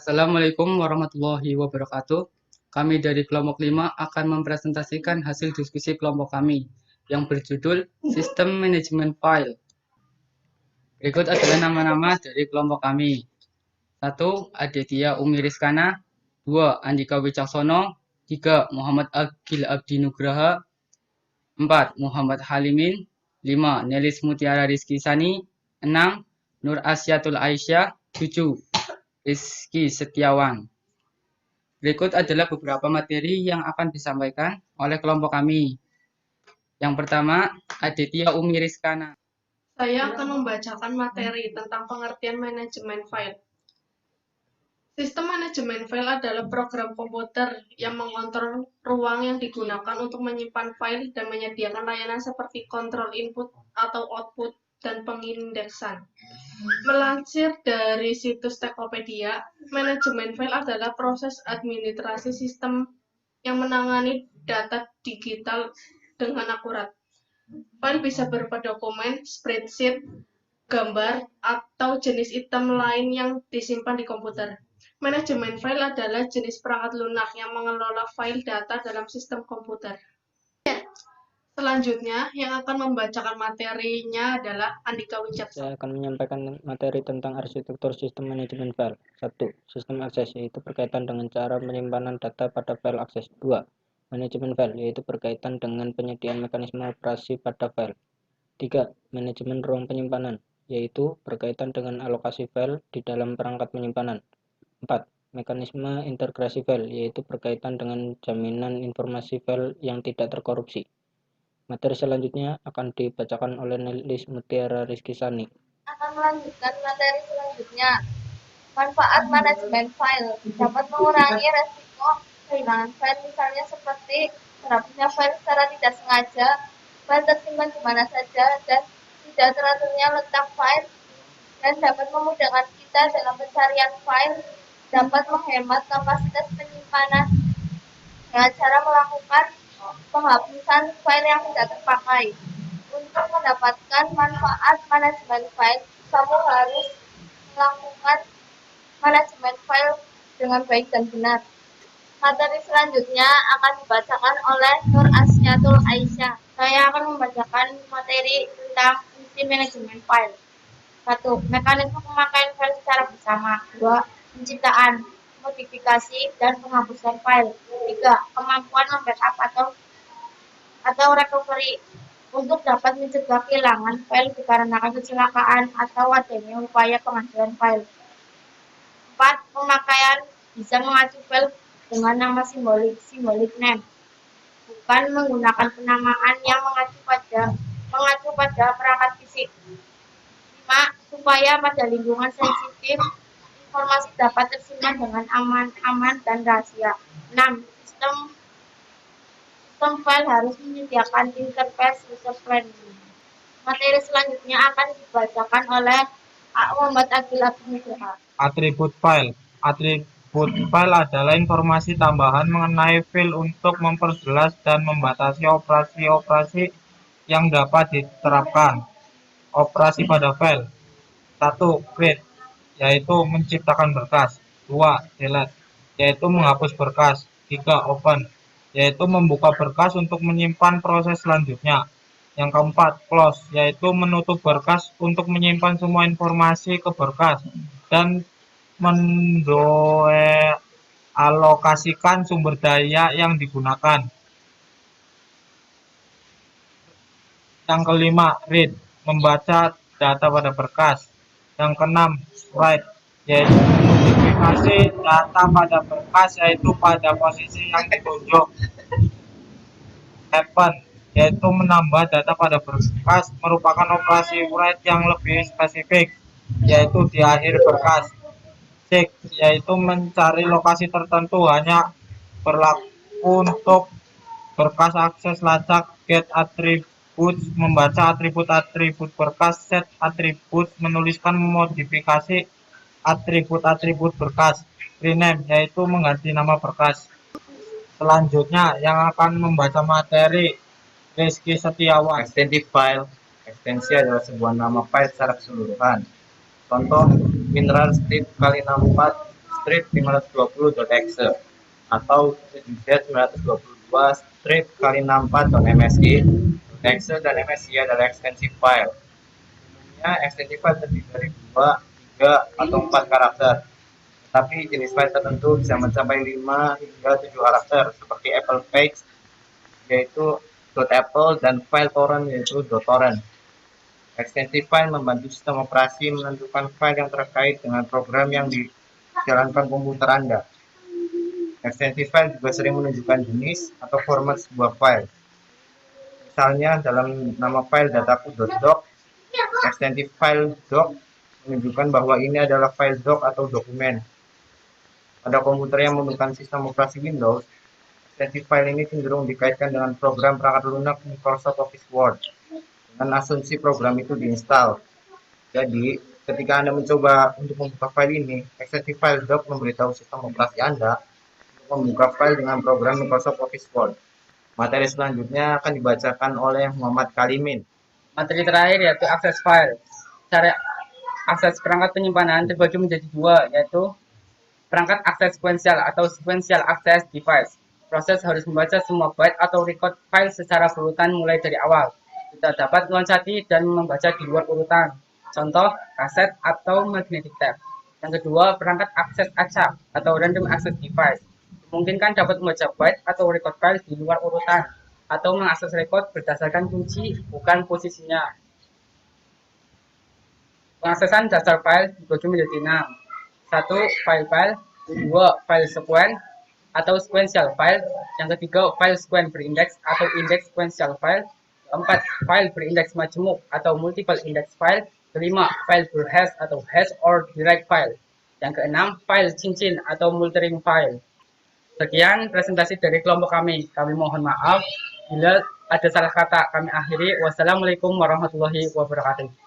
Assalamualaikum warahmatullahi wabarakatuh. Kami dari kelompok 5 akan mempresentasikan hasil diskusi kelompok kami yang berjudul Sistem Manajemen File. Berikut adalah nama-nama dari kelompok kami. 1. Aditya Umi Rizkana. 2. Andika Wicaksono. 3. Muhammad Agil Abdi Nugraha. 4. Muhammad Halimin. 5. Nelis Mutiara Rizky Sani. 6. Nur Asyatul Aisyah. 7. Rizky Setiawan. Berikut adalah beberapa materi yang akan disampaikan oleh kelompok kami. Yang pertama, Aditya Umi Rizkana. Saya akan membacakan materi tentang pengertian manajemen file. Sistem manajemen file adalah program komputer yang mengontrol ruang yang digunakan untuk menyimpan file dan menyediakan layanan seperti kontrol input atau output dan pengindeksan. Melansir dari situs Tokopedia, manajemen file adalah proses administrasi sistem yang menangani data digital dengan akurat. File bisa berupa dokumen, spreadsheet, gambar, atau jenis item lain yang disimpan di komputer. Manajemen file adalah jenis perangkat lunak yang mengelola file data dalam sistem komputer. Selanjutnya, yang akan membacakan materinya adalah Andika Wicaksono. Saya akan menyampaikan materi tentang arsitektur sistem manajemen file. 1. Sistem akses, yaitu berkaitan dengan cara penyimpanan data pada file akses. 2. Manajemen file, yaitu berkaitan dengan penyediaan mekanisme operasi pada file. 3. Manajemen ruang penyimpanan, yaitu berkaitan dengan alokasi file di dalam perangkat penyimpanan. 4. Mekanisme integrasi file, yaitu berkaitan dengan jaminan informasi file yang tidak terkorupsi. Materi selanjutnya akan dibacakan oleh Nelis Mutiara Rizky Sani. Akan melanjutkan materi selanjutnya. Manfaat manajemen file dapat mengurangi resiko kehilangan file, misalnya seperti terhapusnya file secara tidak sengaja, file tersimpan di mana saja, dan tidak teraturnya letak file, dan dapat memudahkan kita dalam pencarian file, dapat menghemat kapasitas penyimpanan dengan cara melakukan penghapusan file yang tidak terpakai. Untuk mendapatkan manfaat manajemen file, kamu harus melakukan manajemen file dengan baik dan benar. Materi selanjutnya akan dibacakan oleh Nur Asyatul Aisyah. Saya akan membacakan materi tentang fungsi manajemen file. 1. Mekanisme pemakaian file secara bersama. 2. Penciptaan, modifikasi, dan penghapusan file. 3. Kemampuan membackup atau recovery untuk dapat mencegah kehilangan file dikarenakan kecelakaan atau adanya upaya pengadilan file. 4. Pemakaian bisa mengacu file dengan nama simbolik name, bukan menggunakan penamaan yang mengacu pada perangkat fisik. 5. Supaya pada lingkungan sensitif, informasi dapat tersimpan dengan aman dan rahasia. 6. Sistem file harus menyediakan interface user friendly. Materi selanjutnya akan dibacakan oleh Muhammad Agil Abdi Nugraha. Atribut file. Atribut file adalah informasi tambahan mengenai file untuk memperjelas dan membatasi operasi-operasi yang dapat diterapkan. Operasi pada file. 1. Create, yaitu menciptakan berkas. 2. Delete, yaitu menghapus berkas. 3. Open, yaitu membuka berkas untuk menyimpan proses selanjutnya. Yang keempat, close, yaitu menutup berkas untuk menyimpan semua informasi ke berkas dan mendoalokasikan sumber daya yang digunakan. Yang kelima, read, membaca data pada berkas. Yang keenam, write, yaitu modifikasi data pada berkas, yaitu pada posisi yang ditunjuk. Happen, yaitu menambah data pada berkas, merupakan operasi write yang lebih spesifik, yaitu di akhir berkas. Seek, yaitu mencari lokasi tertentu, hanya berlaku untuk berkas akses lacak. Get attributes, membaca atribut-atribut berkas. Set attributes, menuliskan modifikasi atribut-atribut berkas. Rename, yaitu mengganti nama berkas. Selanjutnya yang akan membaca materi Rizky Setiawan. Extended file. Ekstensi adalah sebuah nama file secara keseluruhan. Contoh, mineral strip x 64 strip520.exe atau 7z922 strip kali 64.msi. Exe dan MSI adalah ekstensi file. Umumnya ekstensi file terdiri dari 2, 3, atau 4 karakter. Tetapi jenis file tertentu bisa mencapai 5 hingga 7 karakter seperti Apple Page yaitu .apple dan file torrent yaitu .torrent. Ekstensi file membantu sistem operasi menentukan file yang terkait dengan program yang dijalankan komputer Anda. Ekstensi file juga sering menunjukkan jenis atau format sebuah file. Misalnya dalam nama file dataku.doc, ekstensi file doc menunjukkan bahwa ini adalah file doc atau dokumen. Pada komputer yang menggunakan sistem operasi Windows, ekstensi file ini cenderung dikaitkan dengan program perangkat lunak Microsoft Office Word dengan asumsi program itu diinstal. Jadi, ketika Anda mencoba untuk membuka file ini, ekstensi file doc memberitahu sistem operasi Anda untuk membuka file dengan program Microsoft Office Word. Materi selanjutnya akan dibacakan oleh Muhammad Kalimin. Materi terakhir yaitu akses file. Cara akses perangkat penyimpanan terbagi menjadi dua, yaitu perangkat akses sekuensial atau sequential access device. Proses harus membaca semua byte atau record file secara berurutan mulai dari awal. Kita dapat meloncati dan membaca di luar urutan. Contoh, kaset atau magnetic tape. Yang kedua, perangkat akses acak atau random access device. Memungkinkan dapat membaca byte atau record file di luar urutan atau mengakses record berdasarkan kunci, bukan posisinya. Pengaksesan dasar file dibagi menjadi 6. 1. File-file. 2. File sequence atau sequential file. Yang ketiga, file sequence berindeks atau index sequential file. 4. File berindeks majemuk atau multiple index file. Kelima, file berhash atau hash or direct file. Yang keenam, file cincin atau multi-ring file. Sekian presentasi dari kelompok kami. Kami mohon maaf bila ada salah kata. Kami akhiri. Wassalamualaikum warahmatullahi wabarakatuh.